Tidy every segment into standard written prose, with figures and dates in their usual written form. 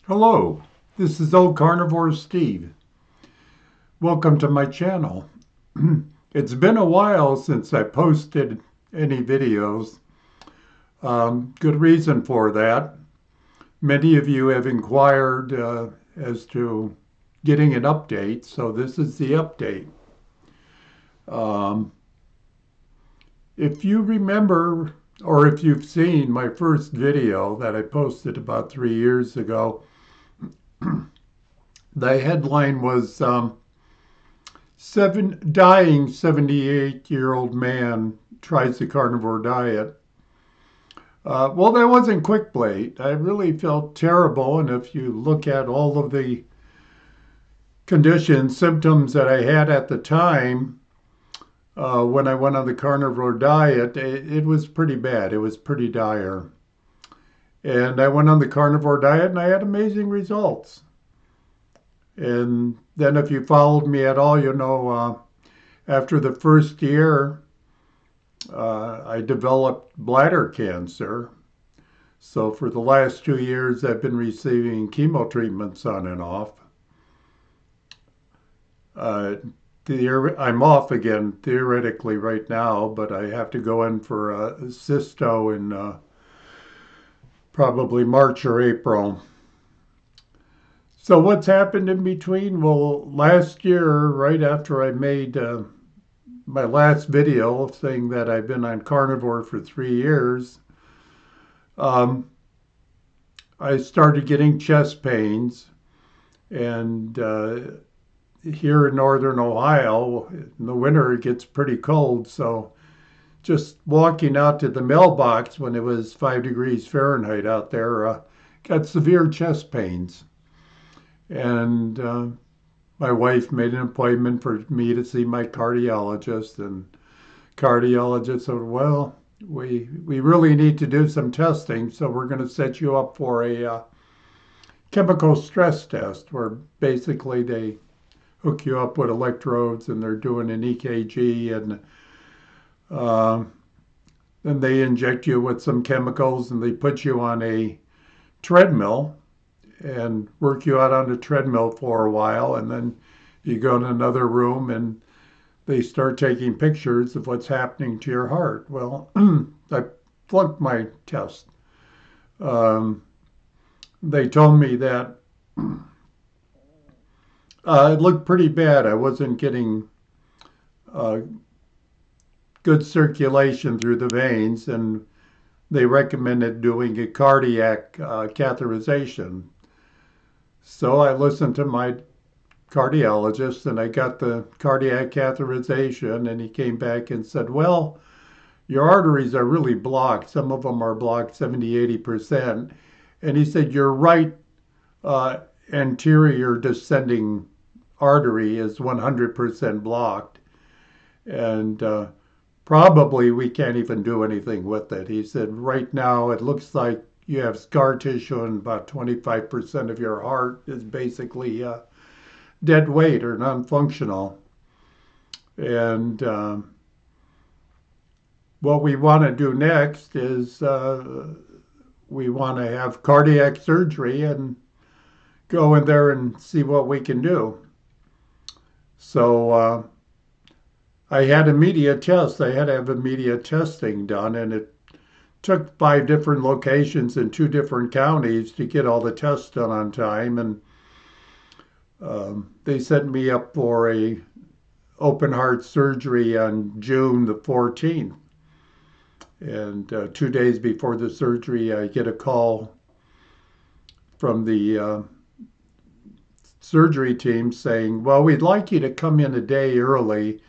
Hello, this is old Carnivore Steve. Welcome to my channel. It's been a while since I posted any videos. Good reason for that. Many of you have inquired as to getting an update, so this is the update. Um, if you remember, or if you've seen my first video that I posted about 3 years ago, the headline was dying 78-year-old man tries the carnivore diet. Well, that wasn't clickbait. I really felt terrible. And if you look at all of the conditions, symptoms that I had at the time when I went on the carnivore diet, it was pretty bad. It was pretty dire. And I went on the carnivore diet and I had amazing results. And then if you followed me at all, after the first year, I developed bladder cancer. So for the last 2 years, I've been receiving chemo treatments on and off. Uh, I'm off again theoretically right now, but I have to go in for a cysto in probably March or April. So what's happened in between? Well, last year, right after I made my last video saying that I've been on carnivore for 3 years, um, I started getting chest pains. And here in northern Ohio, in the winter, it gets pretty cold. So just walking out to the mailbox when it was 5 degrees Fahrenheit out there, got severe chest pains. And my wife made an appointment for me to see my cardiologist. And cardiologist said, well, we really need to do some testing. So we're going to set you up for a chemical stress test where basically they hook you up with electrodes and they're doing an EKG and uh, then they inject you with some chemicals and they put you on a treadmill and work you out on the treadmill for a while and then you go in another room and they start taking pictures of what's happening to your heart. Well, I flunked my test. Um, they told me that it looked pretty bad. I wasn't getting uh, good circulation through the veins, and they recommended doing a cardiac catheterization. So I listened to my cardiologist and I got the cardiac catheterization, and he came back and said, well, your arteries are really blocked. Some of them are blocked 70, 80%. And he said, your right uh, anterior descending artery is 100% blocked. And probably we can't even do anything with it. He said, right now it looks like you have scar tissue and about 25% of your heart is basically dead weight or non-functional. And what we want to do next is we want to have cardiac surgery and go in there and see what we can do. So I had immediate tests. I had to have immediate testing done, and it took 5 different locations in 2 different counties to get all the tests done on time. And they set me up for a open heart surgery on June the 14th. And 2 days before the surgery, I get a call from the surgery team saying, well, we'd like you to come in a day early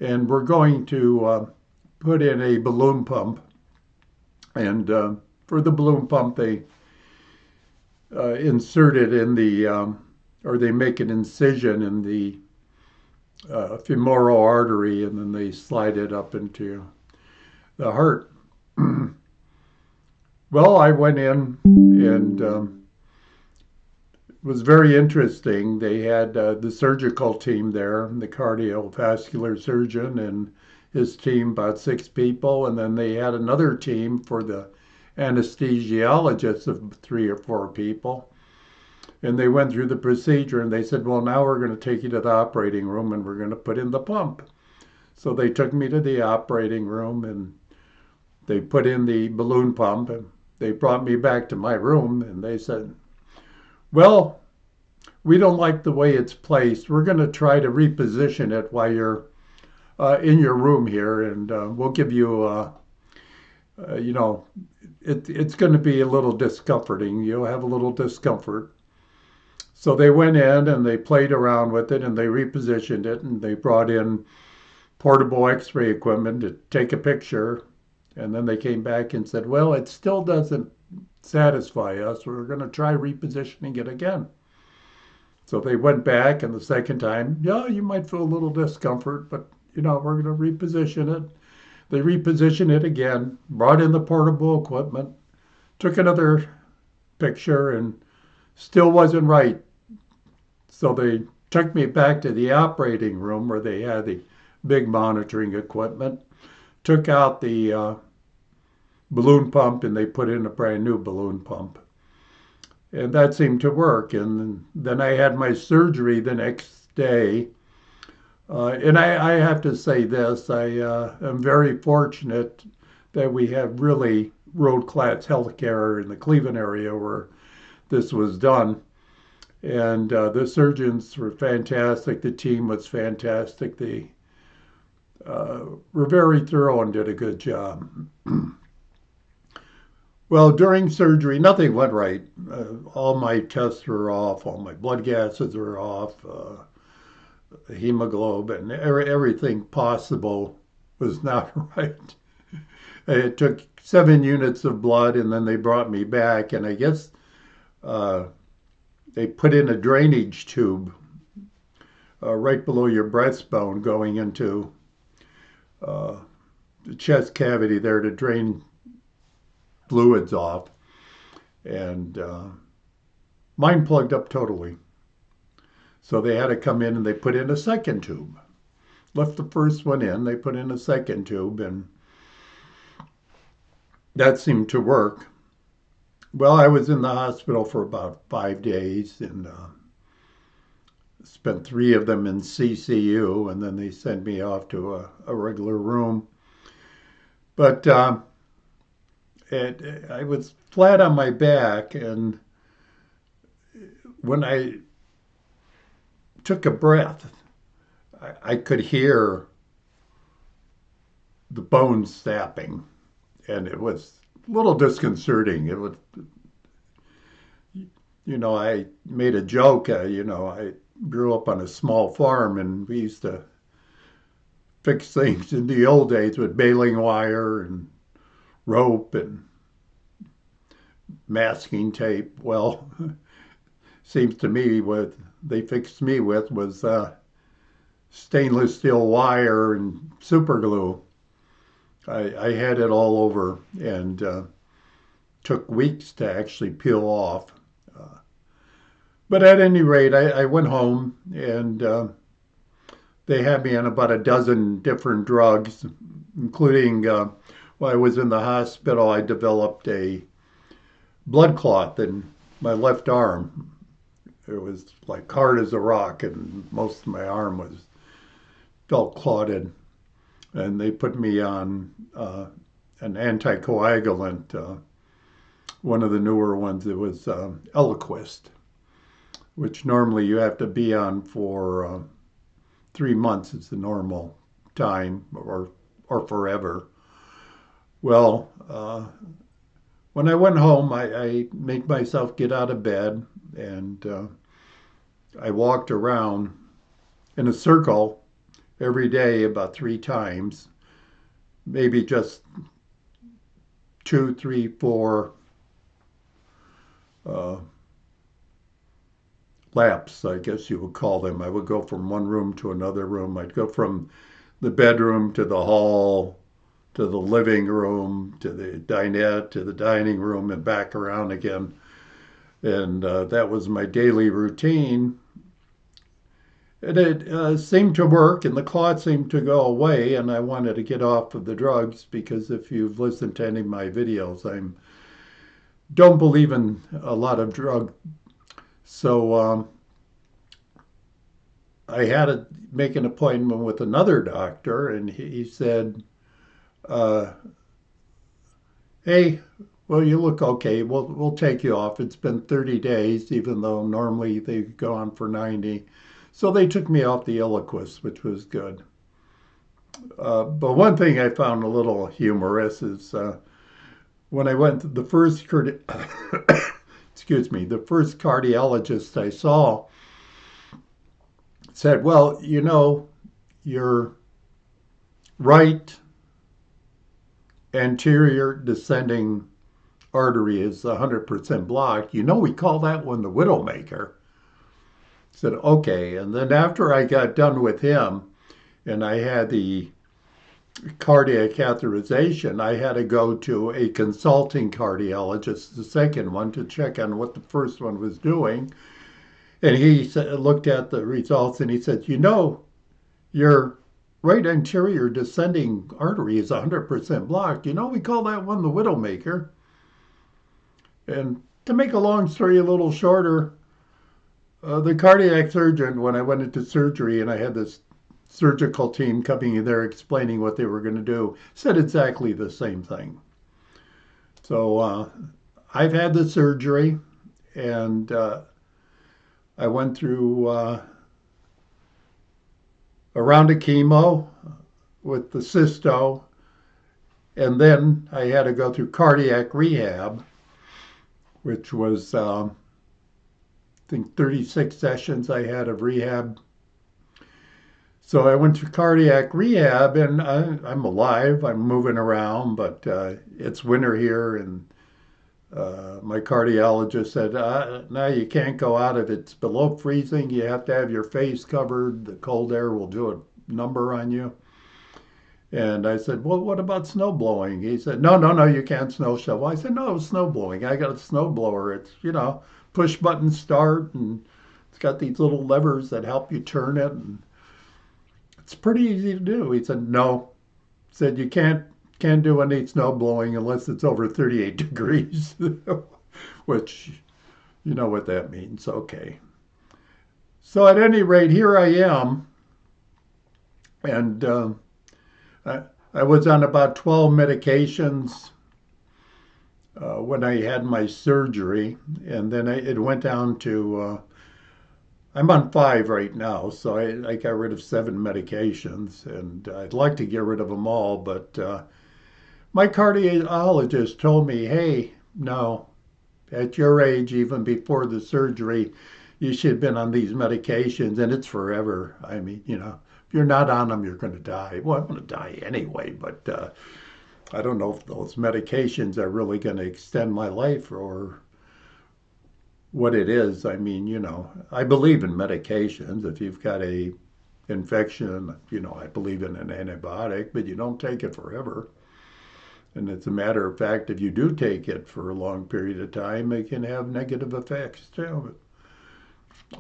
and we're going to put in a balloon pump. And for the balloon pump, they insert it in the, or they make an incision in the femoral artery and then they slide it up into the heart. Well, I went in and it was very interesting. They had the surgical team there, the cardiovascular surgeon and his team, about 6 people. And then they had another team for the anesthesiologist of 3 or 4 people. And they went through the procedure and they said, well, now we're going to take you to the operating room and we're going to put in the pump. So they took me to the operating room and they put in the balloon pump and they brought me back to my room and they said, well, we don't like the way it's placed. We're going to try to reposition it while you're in your room here, and we'll give you, you know, it's going to be a little discomforting. You'll have a little discomfort. So they went in and they played around with it and they repositioned it and they brought in portable x-ray equipment to take a picture. And then they came back and said, well, it still doesn't satisfy us. We're going to try repositioning it again. So they went back, and the second time, yeah, you might feel a little discomfort, but we're going to reposition it. They repositioned it again, brought in the portable equipment, took another picture, and still wasn't right. So they took me back to the operating room where they had the big monitoring equipment, took out the balloon pump, and they put in a brand new balloon pump. And that seemed to work. And then I had my surgery the next day. And I have to say this, I am very fortunate that we have really world-class healthcare in the Cleveland area where this was done. And the surgeons were fantastic. The team was fantastic. They were very thorough and did a good job. Well, during surgery, nothing went right. All my tests were off. All my blood gases were off. Hemoglobin, everything possible was not right. It took 7 units of blood, and then they brought me back, and I guess they put in a drainage tube right below your breastbone going into the chest cavity there to drain fluids off. And mine plugged up totally. So they had to come in and they put in a second tube. Left the first one in, they put in a second tube, and that seemed to work. Well, I was in the hospital for about 5 days and spent 3 of them in CCU, and then they sent me off to a regular room. But I was flat on my back, and when I took a breath, I could hear the bones snapping, and it was a little disconcerting. It was, I made a joke. I grew up on a small farm, and we used to fix things in the old days with baling wire and rope and masking tape. Well, seems to me what they fixed me with was stainless steel wire and super glue. I had it all over, and took weeks to actually peel off. But at any rate, I went home, and they had me on about a dozen different drugs, including while I was in the hospital, I developed a blood clot in my left arm. It was like hard as a rock, and most of my arm felt clotted. And they put me on an anticoagulant, one of the newer ones. It was Eliquis, which normally you have to be on for 3 months. It's the normal time, or forever. Well, when I went home, I made myself get out of bed, and I walked around in a circle every day about 3 times, maybe just 2, 3, 4 laps, I guess you would call them. I would go from one room to another room. I'd go from the bedroom to the hall, to the living room, to the dinette, to the dining room, and back around again. And that was my daily routine. And it seemed to work, and the clot seemed to go away, and I wanted to get off of the drugs because if you've listened to any of my videos, I don't believe in a lot of drug So I had to make an appointment with another doctor, and he said, uh, "Hey, well, you look okay. We'll take you off. It's been 30 days, even though normally they go on for 90." So they took me off the Eliquis, which was good. But one thing I found a little humorous is when I went to the first excuse me, the first cardiologist I saw said, "Well, you know, your right anterior descending artery is 100% blocked. You know, we call that one the widowmaker." I said, "Okay." And then after I got done with him and I had the cardiac catheterization, I had to go to a consulting cardiologist, the second one, to check on what the first one was doing. And he looked at the results and he said, "You know, your right anterior descending artery is 100% blocked. You know, we call that one the widowmaker." And to make a long story a little shorter, the cardiac surgeon, when I went into surgery and I had this surgical team coming in there explaining what they were going to do, said exactly the same thing. So I've had the surgery, and I went through a round of chemo with the cysto, and then I had to go through cardiac rehab, which was, I think, 36 sessions I had of rehab. So I went to cardiac rehab, and I'm alive. I'm moving around, but it's winter here, and my cardiologist said, "No, you can't go out if it's below freezing. You have to have your face covered. The cold air will do a number on you." And I said, "Well, what about snow blowing?" He said, "No, no, no, you can't snow shovel." I said, "No, snow blowing. I got a snow blower. It's, push button start, and it's got these little levers that help you turn it. And it's pretty easy to do." He said, "No." He said, "You can't do any snow blowing unless it's over 38 degrees," which you know what that means. Okay. So at any rate, here I am, and I, I was on about 12 medications when I had my surgery, and then it went down to I'm on 5 right now, so I got rid of 7 medications, and I'd like to get rid of them all, but my cardiologist told me, "Hey, no, at your age, even before the surgery, you should have been on these medications, and it's forever. I mean, if you're not on them, you're going to die." Well, I'm going to die anyway, but I don't know if those medications are really going to extend my life or what it is. I mean, I believe in medications. If you've got a infection, I believe in an antibiotic, but you don't take it forever. And as a matter of fact, if you do take it for a long period of time, it can have negative effects too.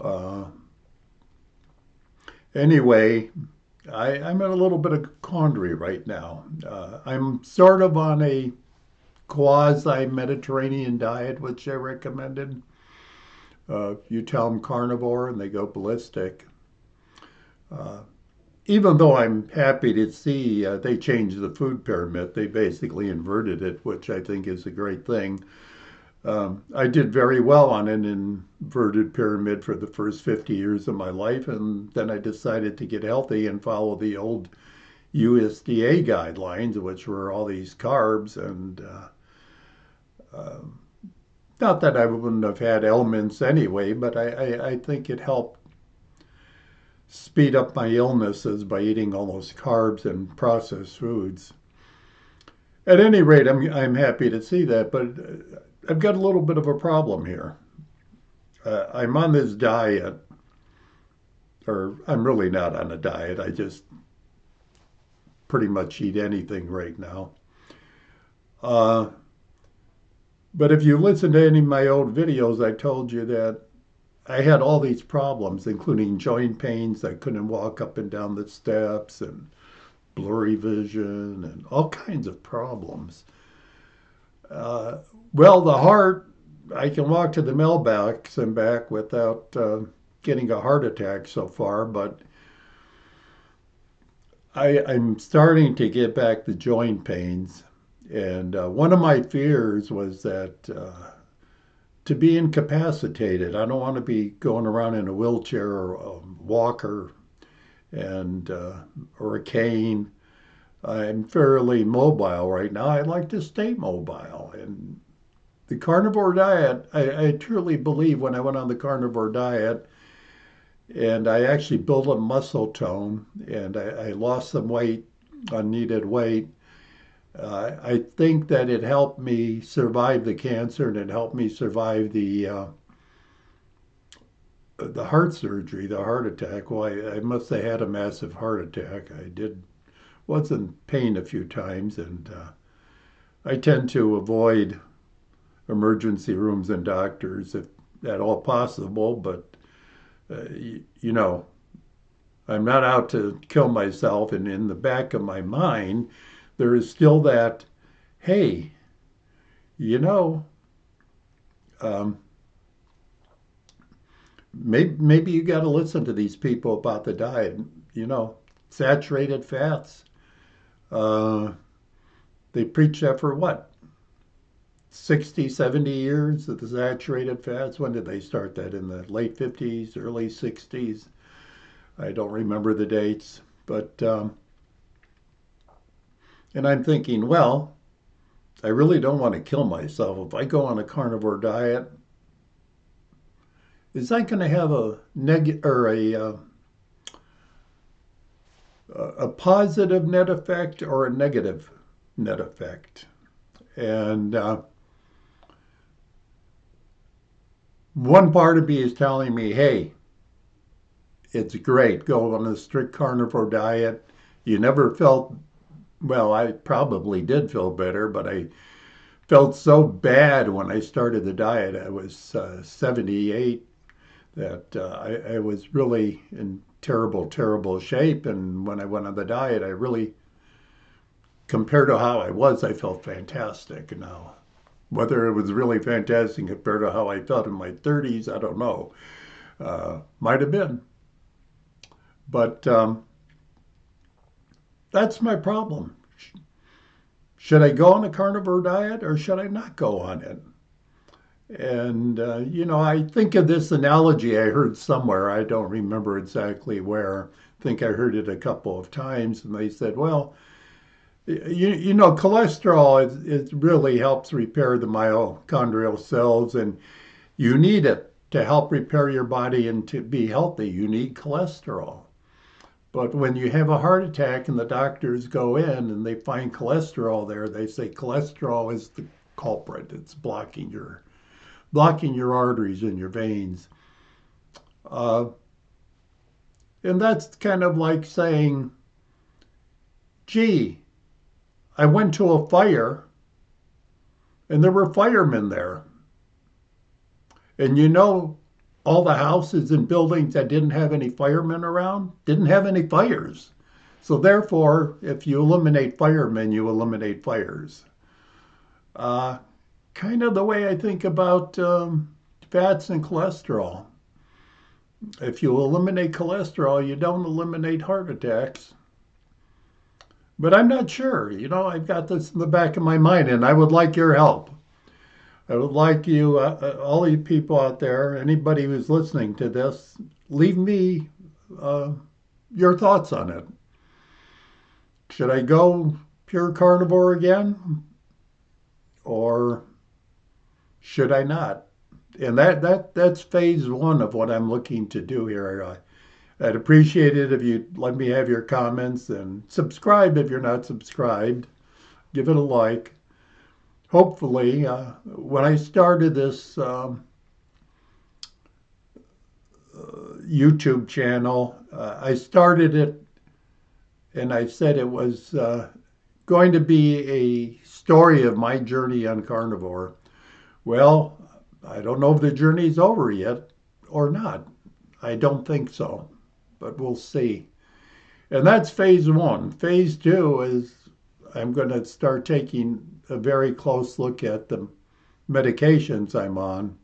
Uh, anyway, I'm in a little bit of quandary right now. I'm sort of on a quasi Mediterranean diet, which I recommended. You tell them carnivore and they go ballistic. Uh, Even though I'm happy to see they changed the food pyramid, they basically inverted it, which I think is a great thing. I did very well on an inverted pyramid for the first 50 years of my life, and then I decided to get healthy and follow the old USDA guidelines, which were all these carbs. And uh, not that I wouldn't have had ailments anyway, but I think it helped speed up my illnesses by eating all those carbs and processed foods. At any rate, I'm happy to see that, but I've got a little bit of a problem here. I'm on this diet, or I'm really not on a diet. I just pretty much eat anything right now. Uh, but if you listen to any of my old videos, I told you that I had all these problems, including joint pains. I couldn't walk up and down the steps, and blurry vision, and all kinds of problems. Uh, well, the heart I can walk to the mailbox and back without getting a heart attack so far, but I'm starting to get back the joint pains. And one of my fears was that to be incapacitated, I don't want to be going around in a wheelchair or a walker and or a cane. I'm fairly mobile right now. I like to stay mobile. And the carnivore diet, I truly believe when I went on the carnivore diet and I actually built a muscle tone and I lost some weight, unneeded weight. I think that it helped me survive the cancer and it helped me survive the heart surgery, the heart attack. Well, I must have had a massive heart attack. I did was in pain a few times, and I tend to avoid emergency rooms and doctors if at all possible. But you know, I'm not out to kill myself, and in the back of my mind, there is still that, hey, you know, um, maybe you got to listen to these people about the diet. You know, saturated fats. Uh, they preach that for what? 60, 70 years of the saturated fats. When did they start that? In the late 50s, early 60s? I don't remember the dates. But, and I'm thinking, well, I really don't want to kill myself. If I go on a carnivore diet, is that going to have a negative or a positive net effect or a negative net effect? And one part of me is telling me, hey, it's great. Go on a strict carnivore diet. You never felt, well, I probably did feel better, but I felt so bad when I started the diet. I was 78 that I was really in terrible, terrible shape. And when I went on the diet, I really, compared to how I was, I felt fantastic. Now, whether it was really fantastic compared to how I felt in my 30s, I don't know. Might have been. But that's my problem. Should I go on a carnivore diet or should I not go on it? And, I think of this analogy I heard somewhere. I don't remember exactly where. I think I heard it a couple of times. And they said, well, cholesterol it really helps repair the mitochondrial cells, and you need it to help repair your body and to be healthy. You need cholesterol. But when you have a heart attack and the doctors go in and they find cholesterol there, they say cholesterol is the culprit. It's blocking your arteries and your veins. Uh, and that's kind of like saying, gee, I went to a fire and there were firemen there. And all the houses and buildings that didn't have any firemen around didn't have any fires. So therefore, if you eliminate firemen, you eliminate fires. Uh, Kind of the way I think about fats and cholesterol. If you eliminate cholesterol, you don't eliminate heart attacks. But I'm not sure. I've got this in the back of my mind, and I would like your help. I would like you, all you people out there, anybody who's listening to this, leave me uh, your thoughts on it. Should I go pure carnivore again, or should I not? And that's phase one of what I'm looking to do here. I'd appreciate it if you'd let me have your comments and subscribe if you're not subscribed. Give it a like. Hopefully, when I started this YouTube channel, I started it and I said it was going to be a story of my journey on carnivore. Well, I don't know if the journey's over yet or not. I don't think so, but we'll see. And that's phase one. Phase two is I'm going to start taking a very close look at the medications I'm on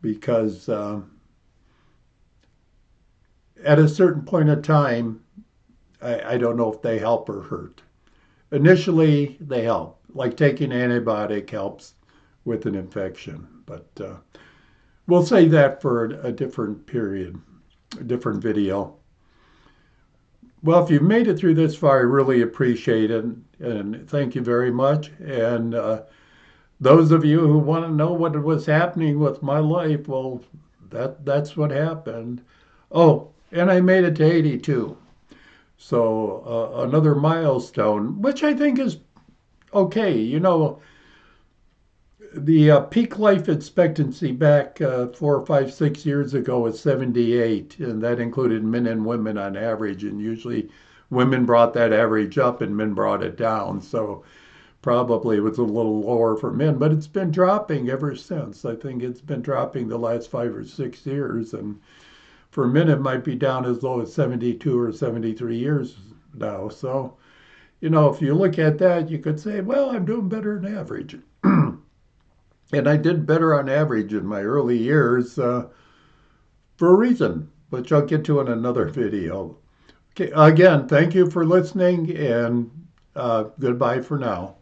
because at a certain point of time, I don't know if they help or hurt. Initially, they help, like taking antibiotic helps with an infection, but we'll save that for a different period, a different video. Well, if you've made it through this far, I really appreciate it, and thank you very much. And those of you who want to know what was happening with my life, well, that's what happened. Oh, and I made it to 82. So another milestone, which I think is okay. You know, the peak life expectancy back 4, 5, 6 years ago was 78, and that included men and women on average. And usually women brought that average up and men brought it down. So probably it was a little lower for men, but it's been dropping ever since. I think it's been dropping the last 5 or 6 years. And for men, it might be down as low as 72 or 73 years now. So, you know, if you look at that, you could say, well, I'm doing better than average. And I did better on average in my early years for a reason, which I'll get to in another video. Okay, again, thank you for listening, and goodbye for now.